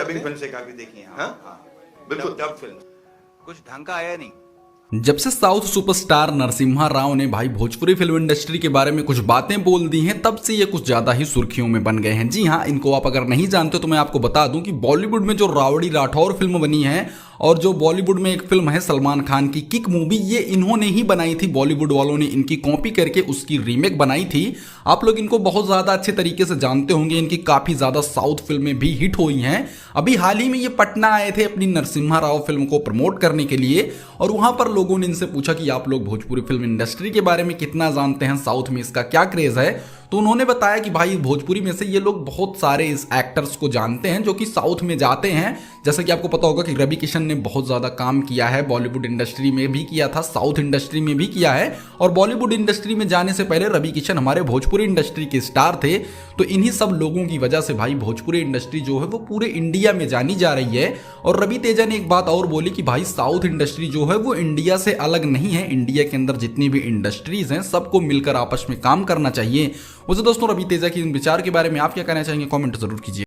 Dubbing film से काफी देखी है। हाँ हाँ बिल्कुल। डब फिल्म कुछ ढंग का आया नहीं। जब से साउथ सुपरस्टार नरसिम्हा राव ने भाई भोजपुरी फिल्म इंडस्ट्री के बारे में कुछ बातें बोल दी हैं, तब से ये कुछ ज्यादा ही सुर्खियों में बन गए हैं। जी हाँ, इनको आप अगर नहीं जानते तो मैं आपको बता दूं कि बॉलीवुड में जो रावड़ी राठौर फिल्म बनी है और जो बॉलीवुड में एक फिल्म है सलमान खान की किक मूवी, ये इन्होंने ही बनाई थी। बॉलीवुड वालों ने इनकी कॉपी करके उसकी रीमेक बनाई थी। आप लोग इनको बहुत ज्यादा अच्छे तरीके से जानते होंगे, इनकी काफी ज्यादा साउथ फिल्में भी हिट हुई हैं। अभी हाल ही में ये पटना आए थे अपनी नरसिम्हा राव फिल्म को प्रमोट करने के लिए, और वहां पर लोगों ने इनसे पूछा कि आप लोग भोजपुरी फिल्म इंडस्ट्री के बारे में कितना जानते हैं, साउथ में इसका क्या क्रेज है। तो उन्होंने बताया कि भाई भोजपुरी में से ये लोग बहुत सारे इस एक्टर्स को जानते हैं जो कि साउथ में जाते हैं। जैसे कि आपको पता होगा कि रवि किशन ने बहुत ज़्यादा काम किया है, बॉलीवुड इंडस्ट्री में भी किया था, साउथ इंडस्ट्री में भी किया है, और बॉलीवुड इंडस्ट्री में जाने से पहले रवि किशन हमारे भोजपुरी इंडस्ट्री के स्टार थे। तो इन्हीं सब लोगों की वजह से भाई भोजपुरी इंडस्ट्री जो है वो पूरे इंडिया में जानी जा रही है। और रवि तेजा ने एक बात और बोली कि भाई साउथ इंडस्ट्री जो है वो इंडिया से अलग नहीं है। इंडिया के अंदर जितनी भी इंडस्ट्रीज हैं सबको मिलकर आपस में काम करना चाहिए। वैसे दोस्तों रवि तेजा के इन विचार के बारे में आप क्या कहना चाहेंगे, कमेंट जरूर कीजिए।